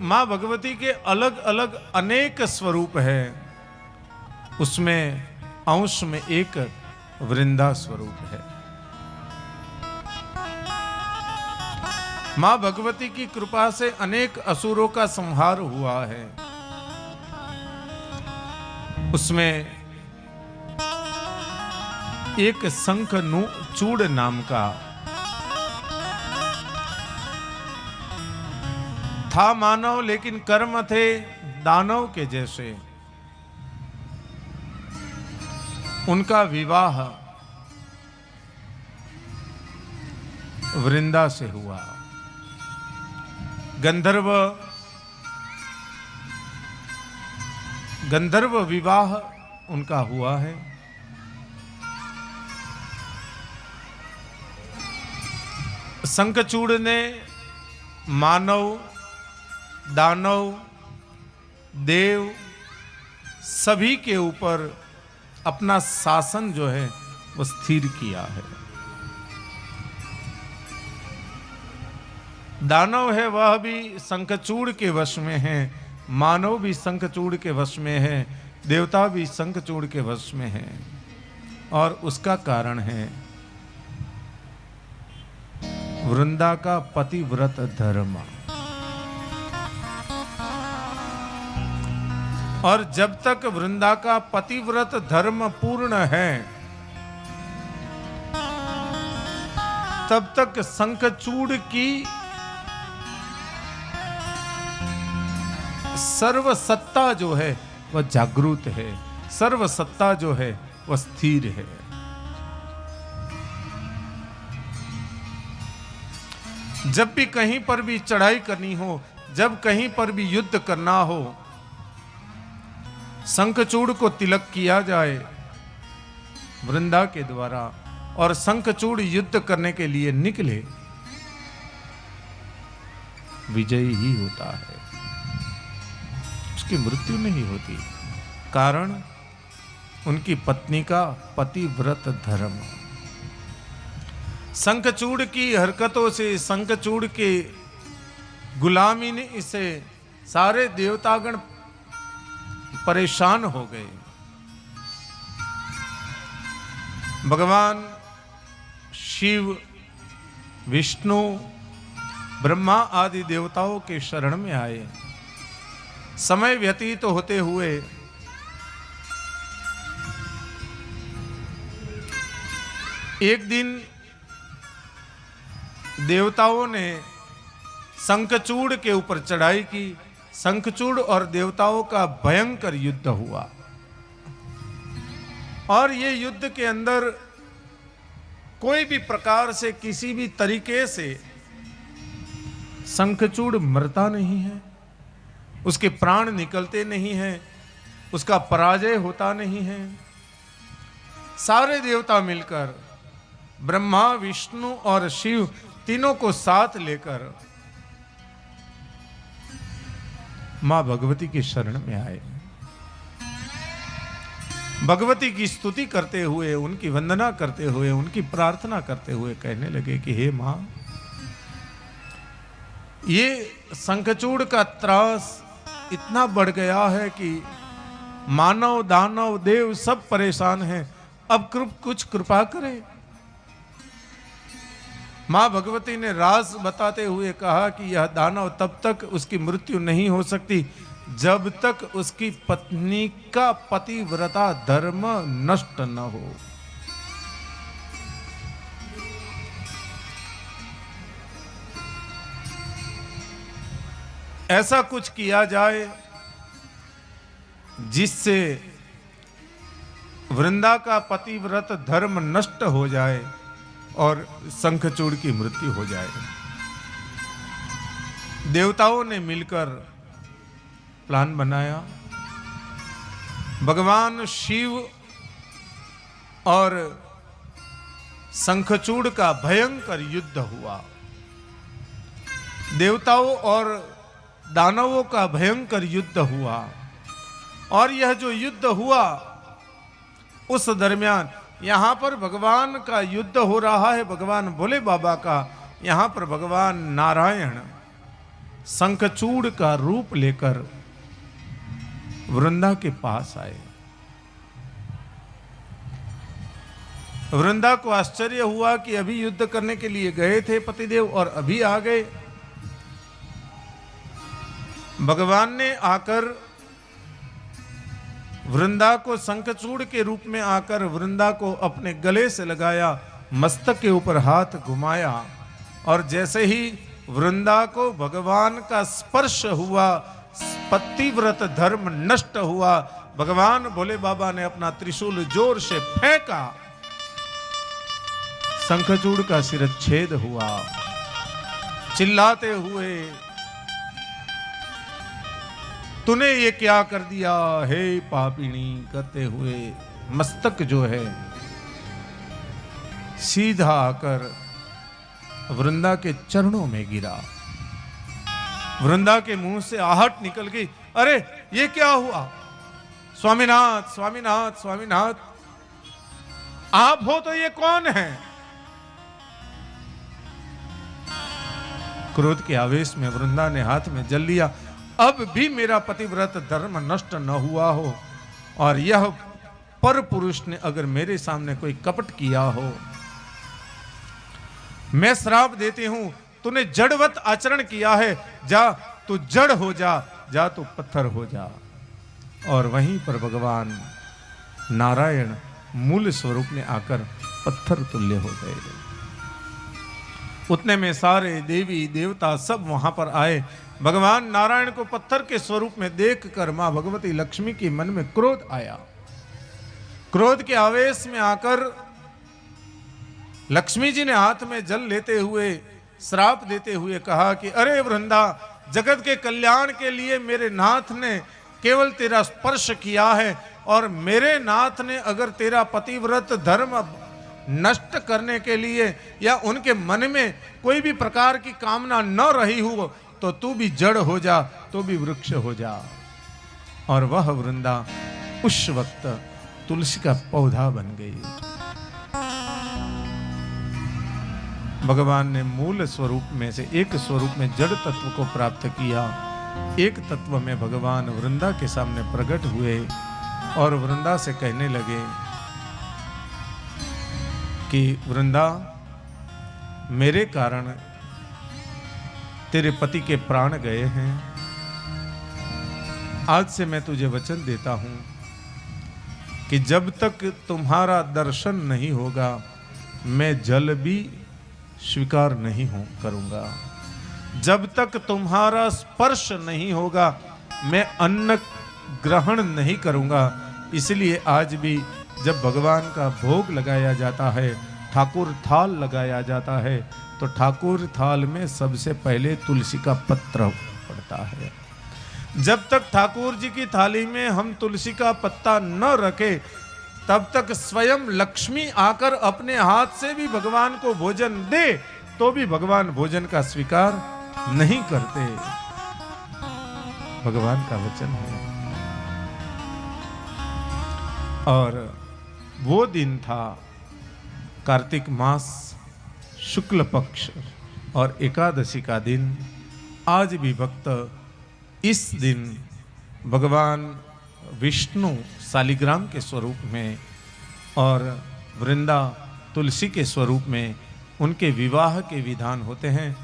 मां भगवती के अलग अलग अनेक स्वरूप है, उसमें अंश में एक वृंदा स्वरूप है। मां भगवती की कृपा से अनेक असुरों का संहार हुआ है। उसमें एक शंखचूड़ नाम का था मानव, लेकिन कर्म थे दानव के जैसे। उनका विवाह वृंदा से हुआ। गंधर्व विवाह उनका हुआ है। शंखचूड़ ने मानव, दानव, देव सभी के ऊपर अपना शासन जो है वो स्थिर किया है। दानव है वह भी शंखचूड़ के वश में है, मानव भी शंखचूड़ के वश में है, देवता भी शंखचूड़ के वश में है। और उसका कारण है वृंदा का पतिव्रत धर्म। और जब तक वृंदा का पतिव्रत धर्म पूर्ण है, तब तक शंखचूड़ की सर्वसत्ता जो है वह जागृत है, सर्वसत्ता जो है वह स्थिर है। जब भी कहीं पर भी चढ़ाई करनी हो, जब कहीं पर भी युद्ध करना हो, शंखचूड़ को तिलक किया जाए वृंदा के द्वारा और शंखचूड़ युद्ध करने के लिए निकले, विजयी ही होता है, उसकी मृत्यु नहीं होती। कारण उनकी पत्नी का पतिव्रत धर्म। शंखचूड़ की हरकतों से, शंखचूड़ के गुलामी ने इसे सारे देवतागण परेशान हो गए। भगवान शिव, विष्णु, ब्रह्मा आदि देवताओं के शरण में आए। समय व्यतीत होते हुए एक दिन देवताओं ने शंखचूड़ के ऊपर चढ़ाई की। शंखचूड़ और देवताओं का भयंकर युद्ध हुआ और ये युद्ध के अंदर कोई भी प्रकार से, किसी भी तरीके से शंखचूड़ मरता नहीं है, उसके प्राण निकलते नहीं हैं, उसका पराजय होता नहीं है। सारे देवता मिलकर ब्रह्मा, विष्णु और शिव तीनों को साथ लेकर मां भगवती की शरण में आए। भगवती की स्तुति करते हुए, उनकी वंदना करते हुए, उनकी प्रार्थना करते हुए कहने लगे कि हे मां, ये शंखचूड़ का त्रास इतना बढ़ गया है कि मानव, दानव, देव सब परेशान हैं, अब कुछ कृपा करें। मां भगवती ने राज बताते हुए कहा कि यह दानव तब तक उसकी मृत्यु नहीं हो सकती जब तक उसकी पत्नी का पतिव्रता धर्म नष्ट न हो। ऐसा कुछ किया जाए जिससे वृंदा का पतिव्रत धर्म नष्ट हो जाए और शंखचूड़ की मृत्यु हो जाए। देवताओं ने मिलकर प्लान बनाया। भगवान शिव और शंखचूड़ का भयंकर युद्ध हुआ। देवताओं और दानवों का भयंकर युद्ध हुआ और यह जो युद्ध हुआ उस दरमियान यहां पर भगवान का युद्ध हो रहा है, भगवान भोले बाबा का। यहां पर भगवान नारायण शंखचूड़ का रूप लेकर वृंदा के पास आए। वृंदा को आश्चर्य हुआ कि अभी युद्ध करने के लिए गए थे पतिदेव और अभी आ गए। भगवान ने आकर वृंदा को शंखचूड़ के रूप में आकर वृंदा को अपने गले से लगाया, मस्तक के ऊपर हाथ घुमाया और जैसे ही वृंदा को भगवान का स्पर्श हुआ, पतिव्रत धर्म नष्ट हुआ। भगवान भोले बाबा ने अपना त्रिशूल जोर से फेंका, शंखचूड़ का शिरच्छेद हुआ। चिल्लाते हुए, तूने ये क्या कर दिया हे पापिणी, करते हुए मस्तक जो है सीधा आकर वृंदा के चरणों में गिरा। वृंदा के मुंह से आहट निकल गई, अरे ये क्या हुआ? स्वामीनाथ स्वामीनाथ स्वामीनाथ, आप हो तो ये कौन है? क्रोध के आवेश में वृंदा ने हाथ में जल लिया, अब भी मेरा पतिव्रत धर्म नष्ट न हुआ हो और यह पर पुरुष ने अगर मेरे सामने कोई कपट किया हो, मैं श्राप देती हूं, तूने जड़वत आचरण किया है, जा तू जड़ हो जा, जा तू पत्थर हो जा। और वहीं पर भगवान नारायण मूल स्वरूप में आकर पत्थर तुल्य हो गए। उतने में सारे देवी देवता सब वहां पर आए। भगवान नारायण को पत्थर के स्वरूप में देखकर मां भगवती लक्ष्मी के मन में क्रोध आया। क्रोध के आवेश में आकर लक्ष्मी जी ने हाथ में जल लेते हुए श्राप देते हुए कहा कि अरे वृंदा, जगत के कल्याण के लिए मेरे नाथ ने केवल तेरा स्पर्श किया है और मेरे नाथ ने अगर तेरा पतिव्रत धर्म नष्ट करने के लिए या उनके मन में कोई भी प्रकार की कामना न रही हो तो तू भी जड़ हो जा, तो भी वृक्ष हो जा। और वह वृंदा उस वक्त तुलसी का पौधा बन गई। भगवान ने मूल स्वरूप में से एक स्वरूप में जड़ तत्व को प्राप्त किया, एक तत्व में भगवान वृंदा के सामने प्रकट हुए और वृंदा से कहने लगे कि वृंदा, मेरे कारण तेरे पति के प्राण गए हैं। आज से मैं तुझे वचन देता हूं कि जब तक तुम्हारा दर्शन नहीं होगा मैं जल भी स्वीकार नहीं करूंगा। जब तक तुम्हारा स्पर्श नहीं होगा मैं अन्न ग्रहण नहीं करूंगा। इसलिए आज भी जब भगवान का भोग लगाया जाता है, ठाकुर थाल लगाया जाता है, तो ठाकुर थाल में सबसे पहले तुलसी का पत्र पड़ता है। जब तक ठाकुर जी की थाली में हम तुलसी का पत्ता न रखे तब तक स्वयं लक्ष्मी आकर अपने हाथ से भी भगवान को भोजन दे तो भी भगवान भोजन का स्वीकार नहीं करते। भगवान का वचन है। और वो दिन था कार्तिक मास शुक्ल पक्ष और एकादशी का दिन। आज भी भक्त इस दिन भगवान विष्णु शालिग्राम के स्वरूप में और वृंदा तुलसी के स्वरूप में उनके विवाह के विधान होते हैं।